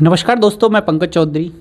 नमस्कार दोस्तों, मैं पंकज चौधरी।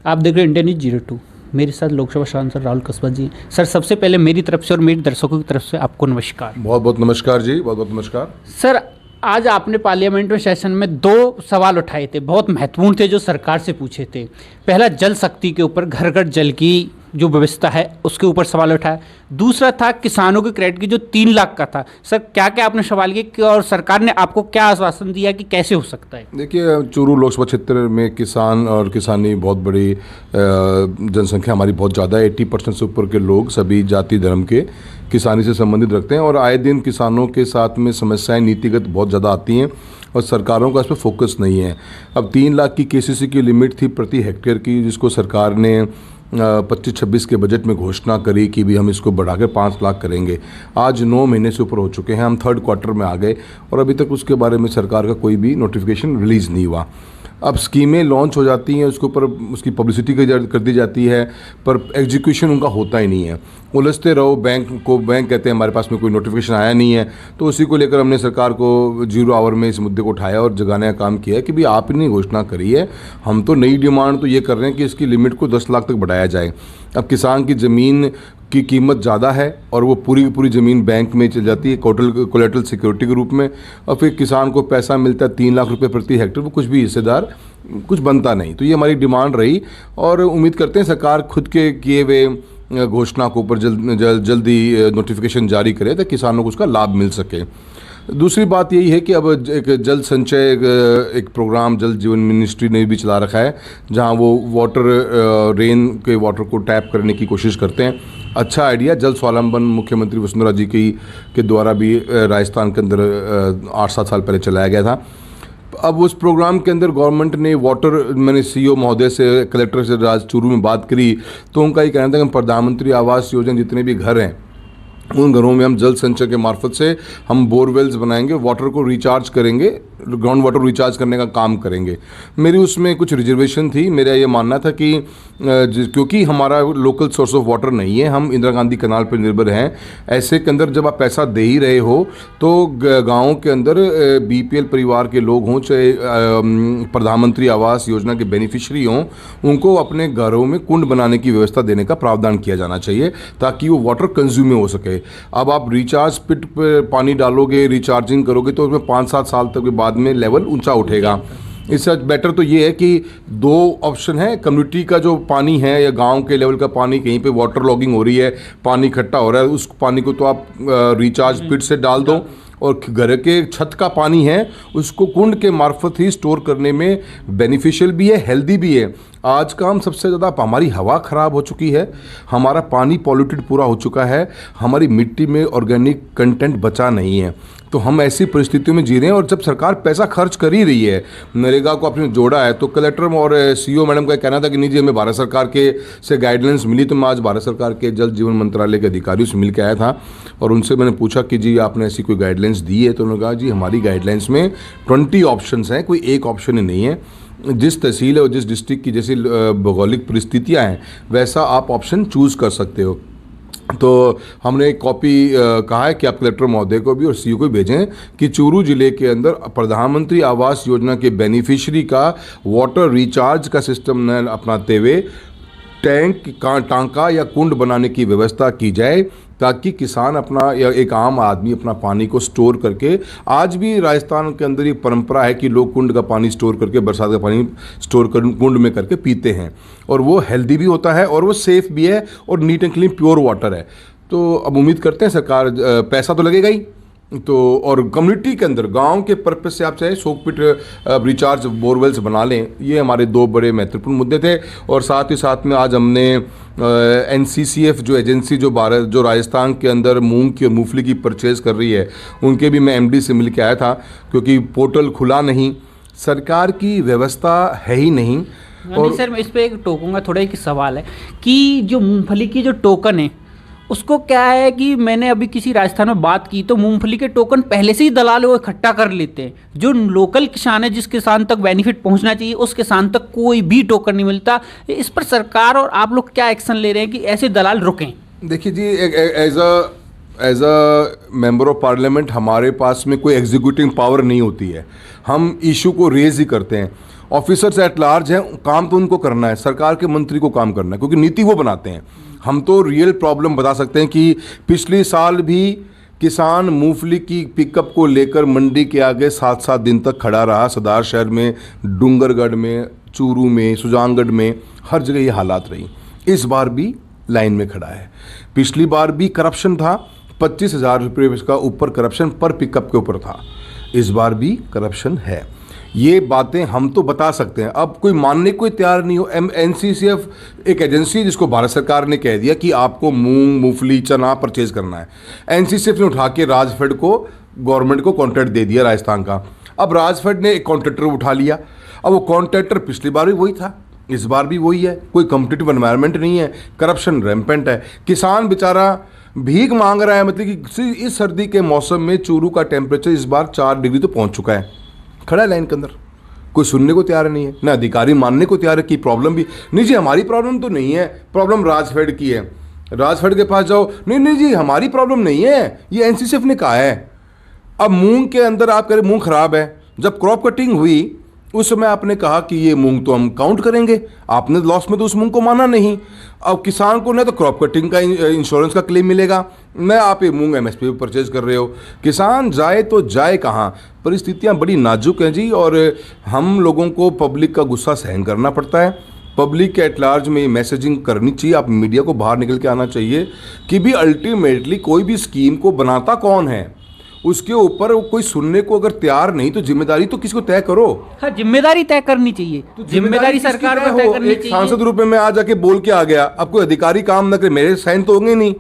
आप देख रहे हैं इंडिया न्यूज़ 02। मेरे साथ लोकसभा सांसद राहुल कस्बा जी। सर, सबसे पहले मेरी तरफ से और मेरे दर्शकों की तरफ से आपको नमस्कार। बहुत बहुत नमस्कार जी, बहुत बहुत नमस्कार। सर, आज आपने पार्लियामेंट में सेशन में 2 सवाल उठाए थे, बहुत महत्वपूर्ण थे, जो सरकार से पूछे थे। पहला जल शक्ति के ऊपर, घर घर जल की जो व्यवस्था है उसके ऊपर सवाल उठाया। दूसरा था किसानों के क्रेडिट की जो 3 लाख का था। सर, क्या क्या आपने सवाल किए और सरकार ने आपको क्या आश्वासन दिया कि कैसे हो सकता है? देखिए, चूरू लोकसभा क्षेत्र में किसान और किसानी बहुत बड़ी जनसंख्या हमारी बहुत ज़्यादा है। 80% से ऊपर के लोग सभी जाति धर्म के किसानी से संबंधित रखते हैं और आए दिन किसानों के साथ में समस्याएं नीतिगत बहुत ज़्यादा आती हैं और सरकारों का इस पर फोकस नहीं है। अब 3 लाख की केसीसी की लिमिट थी प्रति हेक्टेयर की, जिसको सरकार ने 25-26 के बजट में घोषणा करी कि भी हम इसको बढ़ाकर 5 लाख करेंगे। आज 9 महीने से ऊपर हो चुके हैं, हम 3rd क्वार्टर में आ गए और अभी तक उसके बारे में सरकार का कोई भी नोटिफिकेशन रिलीज़ नहीं हुआ। अब स्कीमें लॉन्च हो जाती हैं, उसके ऊपर उसकी पब्लिसिटी कर दी जाती है, पर एग्जीक्यूशन उनका होता ही नहीं है। उलझते रहो, बैंक कहते हैं हमारे पास में कोई नोटिफिकेशन आया नहीं है। तो उसी को लेकर हमने सरकार को 0 आवर में इस मुद्दे को उठाया और जगाने का काम किया कि भाई आपने घोषणा करी है, हम तो नई डिमांड तो ये कर रहे हैं कि इसकी लिमिट को 10 लाख तक बढ़ाया जाए। अब किसान की ज़मीन की कीमत ज़्यादा है और वो पूरी की पूरी ज़मीन बैंक में चल जाती है कोलेटरल सिक्योरिटी के रूप में, और फिर किसान को पैसा मिलता है 3 लाख रुपए प्रति हेक्टेयर, वो कुछ भी हिस्सेदार कुछ बनता नहीं। तो ये हमारी डिमांड रही और उम्मीद करते हैं सरकार खुद के किए हुए घोषणा को ऊपर जल्दी नोटिफिकेशन जारी करे ताकि किसानों को उसका लाभ मिल सके। दूसरी बात यही है कि अब एक जल संचय एक प्रोग्राम जल जीवन मिनिस्ट्री ने भी चला रखा है, जहां वो रेन के वाटर को टैप करने की कोशिश करते हैं। अच्छा आइडिया। जल स्वावलंबन मुख्यमंत्री वसुंधरा जी के द्वारा भी राजस्थान के अंदर 8-7 साल पहले चलाया गया था। अब उस प्रोग्राम के अंदर गवर्नमेंट ने मैंने सीईओ महोदय से, कलेक्टर से राज चूरू में बात करी तो उनका ये कहना था कि प्रधानमंत्री आवास योजना जितने भी घर हैं उन घरों में हम जल संचय के मार्फत से हम बोरवेल्स बनाएंगे, वाटर को रिचार्ज करेंगे, ग्राउंड वाटर रिचार्ज करने का काम करेंगे। मेरी उसमें कुछ रिजर्वेशन थी। मेरा ये मानना था कि क्योंकि हमारा लोकल सोर्स ऑफ वाटर नहीं है, हम इंदिरा गांधी कनाल पर निर्भर हैं, ऐसे के अंदर जब आप पैसा दे ही रहे हो तो गाँव के अंदर बीपीएल परिवार के लोग हों, चाहे प्रधानमंत्री आवास योजना के बेनिफिशरी हों, उनको अपने घरों में कुंड बनाने की व्यवस्था देने का प्रावधान किया जाना चाहिए ताकि वो वाटर कंज्यूम हो सके। अब आप रिचार्ज पिट पे पानी डालोगे, रिचार्जिंग करोगे तो उसमें 5-7 साल तक के बाद में लेवल ऊंचा उठेगा। इससे बेटर तो ये है कि 2 ऑप्शन है। कम्युनिटी का जो पानी है या गांव के लेवल का पानी, कहीं पे वाटर लॉगिंग हो रही है, पानी इकट्ठा हो रहा है, उस पानी को तो आप रिचार्ज पिट से डाल दो, और घर के छत का पानी है उसको कुंड के मार्फत ही स्टोर करने में बेनिफिशियल भी है, हेल्दी भी है। आज का हम सबसे ज़्यादा, हमारी हवा ख़राब हो चुकी है, हमारा पानी पॉल्यूटेड पूरा हो चुका है, हमारी मिट्टी में ऑर्गेनिक कंटेंट बचा नहीं है, तो हम ऐसी परिस्थितियों में जी रहे हैं। और जब सरकार पैसा खर्च कर ही रही है, नरेगा को आपने जोड़ा है, तो कलेक्टर और सीईओ मैडम का कहना था कि नहीं जी हमें भारत सरकार के से गाइडलाइंस मिली। तो मैं आज भारत सरकार के जल जीवन मंत्रालय के अधिकारियों से मिल के आया था और उनसे मैंने पूछा कि जी आपने ऐसी कोई गाइडलाइंस दी है? तो उन्होंने कहा जी हमारी गाइडलाइंस में 20 ऑप्शंस हैं, कोई एक ऑप्शन ही नहीं है। जिस तहसील और जिस डिस्ट्रिक्ट की जैसी भौगोलिक परिस्थितियाँ हैं वैसा आप ऑप्शन चूज़ कर सकते हो। तो हमने एक कॉपी कहा है कि आप कलेक्टर महोदय को भी और सीईओ को भेजें कि चूरू जिले के अंदर प्रधानमंत्री आवास योजना के बेनिफिशरी का वाटर रिचार्ज का सिस्टम न अपनाते हुए टैंक का टांका या कुंड बनाने की व्यवस्था की जाए ताकि किसान अपना या एक आम आदमी अपना पानी को स्टोर करके, आज भी राजस्थान के अंदर ये परंपरा है कि लोग कुंड का पानी स्टोर करके, बरसात का पानी स्टोर कर कुंड में करके पीते हैं और वो हेल्दी भी होता है और वो सेफ़ भी है और neat and clean pure water है। तो अब उम्मीद करते हैं सरकार, पैसा तो लगेगा ही, तो और कम्युनिटी के अंदर गांव के पर्पस से आप चाहे सोकपिट रिचार्ज बोरवेल्स बना लें। ये हमारे 2 बड़े महत्वपूर्ण मुद्दे थे। और साथ ही साथ में आज हमने NCCF जो एजेंसी जो राजस्थान के अंदर मूंग की और मूंगफली की परचेज़ कर रही है, उनके भी मैं MD से मिल के आया था, क्योंकि पोर्टल खुला नहीं, सरकार की व्यवस्था है ही नहीं। और सर, मैं इस पर एक टोकूंगा, थोड़ा एक सवाल है कि जो मूंगफली की जो टोकन है उसको क्या है कि मैंने अभी किसी राजस्थान में बात की तो मूंगफली के टोकन पहले से ही दलाल वो इकट्ठा कर लेते हैं। जो लोकल किसान है, जिस किसान तक बेनिफिट पहुंचना चाहिए, उस किसान तक कोई भी टोकन नहीं मिलता। इस पर सरकार और आप लोग क्या एक्शन ले रहे हैं कि ऐसे दलाल रुकें? देखिए जी, as a member of parliament हमारे पास में कोई एग्जीक्यूटिव पावर नहीं होती है, हम इशू को रेज ही करते हैं। ऑफिसर्स एट लार्ज हैं, काम तो उनको करना है, सरकार के मंत्री को काम करना है, क्योंकि नीति वो बनाते हैं। हम तो रियल प्रॉब्लम बता सकते हैं कि पिछले साल भी किसान मूंगफली की पिकअप को लेकर मंडी के आगे 7-7 दिन तक खड़ा रहा। सदार शहर में, डूंगरगढ़ में, चूरू में, सुजानगढ़ में, हर जगह ये हालात रही। इस बार भी लाइन में खड़ा है। पिछली बार भी करप्शन था, 25,000 रुपये का ऊपर करप्शन पर पिकअप के ऊपर था। इस बार भी करप्शन है। ये बातें हम तो बता सकते हैं, अब कोई मानने को तैयार नहीं हो। NCCF एक एजेंसी जिसको भारत सरकार ने कह दिया कि आपको मूंग, मूंगफली, चना परचेज करना है। NCCF ने उठा के राजफेड को, गवर्नमेंट को कॉन्ट्रैक्ट दे दिया राजस्थान का। अब राजफेड ने एक कॉन्ट्रैक्टर उठा लिया। अब वो कॉन्ट्रैक्टर पिछली बार भी वही था, इस बार भी वही है। कोई कॉम्पिटिटिव एनवायरनमेंट नहीं है, करप्शन रैम्पेंट है। किसान बेचारा भीख मांग रहा है। मतलब कि इस सर्दी के मौसम में चूरू का टेम्परेचर इस बार 4 डिग्री तो पहुंच चुका है। खड़ा है लाइन के अंदर, कोई सुनने को तैयार नहीं है, ना अधिकारी मानने को तैयार है कि प्रॉब्लम भी नहीं जी, हमारी प्रॉब्लम तो नहीं है, प्रॉब्लम राजफेड की है। राजफेड के पास जाओ, नहीं नहीं जी हमारी प्रॉब्लम नहीं है, ये NCCF ने कहा है। अब मूंग के अंदर आप कह रहे मूंग खराब है, जब क्रॉप कटिंग हुई उस समय आपने कहा कि ये मूंग तो हम काउंट करेंगे, आपने लॉस में तो उस मूंग को माना नहीं। अब किसान को ना तो क्रॉप कटिंग का इंश्योरेंस का क्लेम मिलेगा, न आप ये मूंग MSP पे परचेज कर रहे हो। किसान जाए तो जाए कहाँ? परिस्थितियाँ बड़ी नाजुक हैं जी, और हम लोगों को पब्लिक का गुस्सा सहन करना पड़ता है। पब्लिक के एट लार्ज में ये मैसेजिंग करनी चाहिए, आप मीडिया को बाहर निकल के आना चाहिए कि भी अल्टीमेटली कोई भी स्कीम को बनाता कौन है, उसके ऊपर कोई सुनने को अगर तैयार नहीं तो जिम्मेदारी तो किसको तय करो। हाँ, जिम्मेदारी तय करनी चाहिए, तो जिम्मेदारी सरकार को तय करनी चाहिए। सांसद रूप में मैं आ जाके बोल के आ गया, अब कोई अधिकारी काम न करे, मेरे साइन तो होंगे नहीं,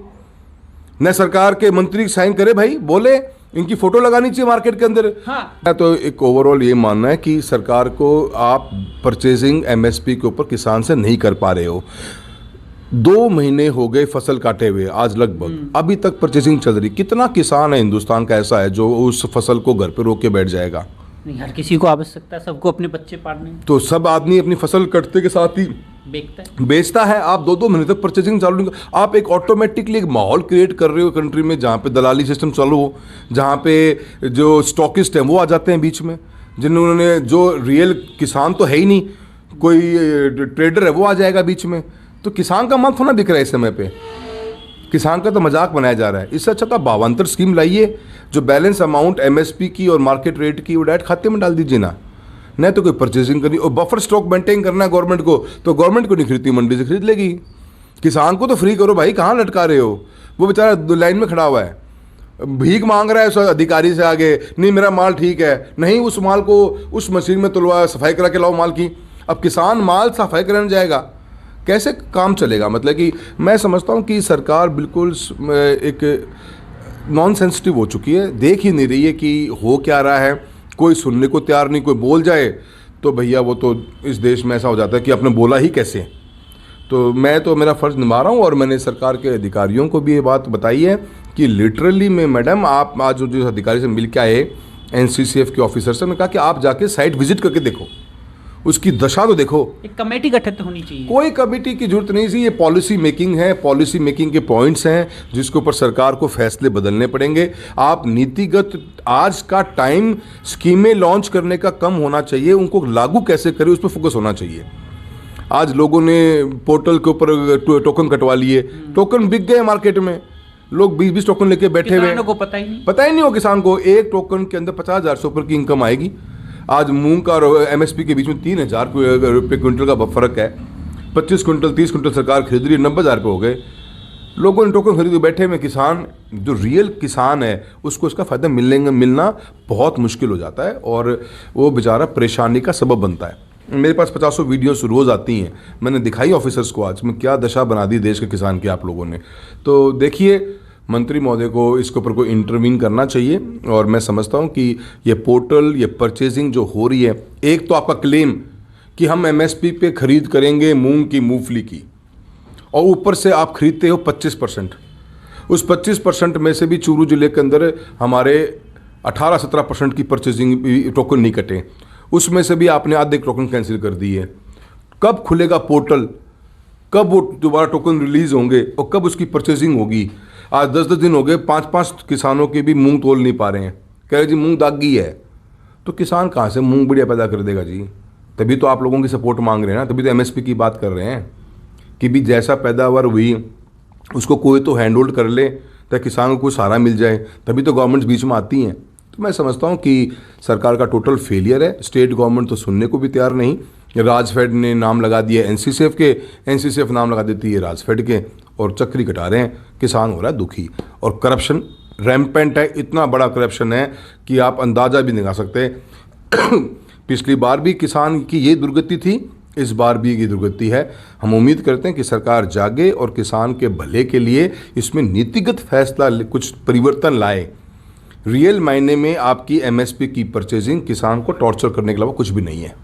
न सरकार के मंत्री साइन करे, भाई बोले, इनकी फोटो लगानी चाहिए मार्केट के अंदर। हाँ। तो एक ओवरऑल ये मानना है कि सरकार को आप परचेजिंग MSP के ऊपर किसान से नहीं कर पा रहे हो। 2 महीने हो गए फसल काटे हुए, आज लगभग अभी तक परचेसिंग चल रही। कितना किसान है हिंदुस्तान का ऐसा है जो उस फसल को घर पे रोक के बैठ जाएगा? नहीं, हर किसी को आवश्यकता है, सबको अपने बच्चे पालने, तो सब आदमी अपनी फसल कटते के साथ ही बेचता है। आप 2-2 महीने तक परचेसिंग चालू नहीं, आप एक ऑटोमेटिकली एक माहौल क्रिएट कर रहे हो कंट्री में जहाँ पे दलाली सिस्टम चालू हो, जहाँ पे जो स्टॉकिस्ट हैं वो आ जाते हैं बीच में, जिन्होंने, जो रियल किसान तो है ही नहीं, कोई ट्रेडर है वो आ जाएगा बीच में। तो किसान का माल थोड़ा बिक रहा है इस समय पे, किसान का तो मजाक बनाया जा रहा है। इससे अच्छा तो भावांतर स्कीम लाइए, जो बैलेंस अमाउंट MSP की और मार्केट रेट की वो डायरेक्ट खाते में डाल दीजिए ना, नहीं तो कोई परचेजिंग करनी और बफर स्टॉक मेंटेन करना है गवर्नमेंट को, तो गवर्नमेंट को नहीं खरीदती, मंडी से खरीद लेगी। किसान को तो फ्री करो भाई, कहाँ लटका रहे हो? वो बेचारा लाइन में खड़ा हुआ है, भीख मांग रहा है उस अधिकारी से आगे, नहीं मेरा माल ठीक है, नहीं उस माल को उस मशीन में तुलवा, सफाई करा के लाओ माल की। अब किसान माल सफाई कराने जाएगा, कैसे काम चलेगा? मतलब कि मैं समझता हूँ कि सरकार बिल्कुल एक नॉन सेंसिटिव हो चुकी है, देख ही नहीं रही है कि हो क्या रहा है, कोई सुनने को तैयार नहीं। कोई बोल जाए तो भैया वो तो इस देश में ऐसा हो जाता है कि आपने बोला ही कैसे। तो मैं तो मेरा फ़र्ज़ निभा रहा हूँ, और मैंने सरकार के अधिकारियों को भी ये बात बताई है कि लिटरली में मैडम आप आज जो अधिकारी से मिल के आए, NCCF के ऑफिसर से, मैं कहा कि आप जाके साइट विजिट करके देखो, उसकी दशा तो देखो। एक कमेटी गठित होनी चाहिए। कोई कमेटी की जरूरत नहीं थी, ये पॉलिसी मेकिंग है, पॉलिसी मेकिंग के पॉइंट्स हैं जिसके ऊपर सरकार को फैसले बदलने पड़ेंगे। आप नीतिगत आज का टाइम स्कीमें लॉन्च करने का कम होना चाहिए, उनको लागू कैसे करें उस पर फोकस होना चाहिए। आज लोगों ने पोर्टल के ऊपर टोकन कटवा लिए, टोकन बिक गए मार्केट में, लोग 20-20 टोकन लेके बैठे हुए, को पता ही नहीं हो किसान को एक टोकन के अंदर 50,000 से ऊपर की इनकम आएगी। आज मूंग का और MSP के बीच में 3,000 रुपये क्विंटल का फर्क है। 25 क्विंटल 30 क्विंटल सरकार खरीद रही है, 90,000 रुपये हो गए। लोगों ने टोकन खरीदे बैठे में, किसान जो रियल किसान है उसको इसका फ़ायदा मिलना बहुत मुश्किल हो जाता है, और वो बेचारा परेशानी का सबब बनता है। मेरे पास 50 वीडियोस रोज़ आती हैं, मैंने दिखाई ऑफिसर्स को आज में क्या दशा बना दी देश के किसान की आप लोगों ने। तो देखिए, मंत्री महोदय को इसके ऊपर कोई इंटरवीन करना चाहिए, और मैं समझता हूँ कि ये पोर्टल, ये परचेजिंग जो हो रही है, एक तो आपका क्लेम कि हम MSP पे खरीद करेंगे मूंग की, मूंगफली की, और ऊपर से आप खरीदते हो 25%। उस 25% में से भी चूरू जिले के अंदर हमारे 18-17% की परचेजिंग टोकन नहीं कटे, उसमें से भी आपने आधे टोकन कैंसिल कर दिए। कब खुलेगा पोर्टल, कब वो दोबारा टोकन रिलीज होंगे और कब उसकी परचेजिंग होगी? आज 10-10 दिन हो गए, 5-5 किसानों के भी मूंग तोल नहीं पा रहे हैं, कह रहे जी मूंग दागी है। तो किसान कहाँ से मूंग बढ़िया पैदा कर देगा जी? तभी तो आप लोगों की सपोर्ट मांग रहे हैं ना, तभी तो एमएसपी की बात कर रहे हैं कि भी जैसा पैदावार हुई उसको कोई तो हैंड होल्ड कर ले ताकि किसानों को सहारा मिल जाए, तभी तो गवर्नमेंट्स बीच में आती हैं। तो मैं समझता हूँ कि सरकार का टोटल फेलियर है। स्टेट गवर्नमेंट तो सुनने को भी तैयार नहीं। राजफेड ने नाम लगा दिया एनसीसीएफ के, एनसीसीएफ नाम लगा देती है राजफेड के, और चक्री कटा रहे हैं। किसान हो रहा है दुखी, और करप्शन रैम्पेंट है, इतना बड़ा करप्शन है कि आप अंदाज़ा भी नहीं लगा सकते। पिछली बार भी किसान की ये दुर्गति थी, इस बार भी ये दुर्गति है। हम उम्मीद करते हैं कि सरकार जागे और किसान के भले के लिए इसमें नीतिगत फैसला कुछ परिवर्तन लाए। रियल मायने में आपकी एमएसपी की परचेजिंग किसान को टॉर्चर करने के अलावा कुछ भी नहीं है।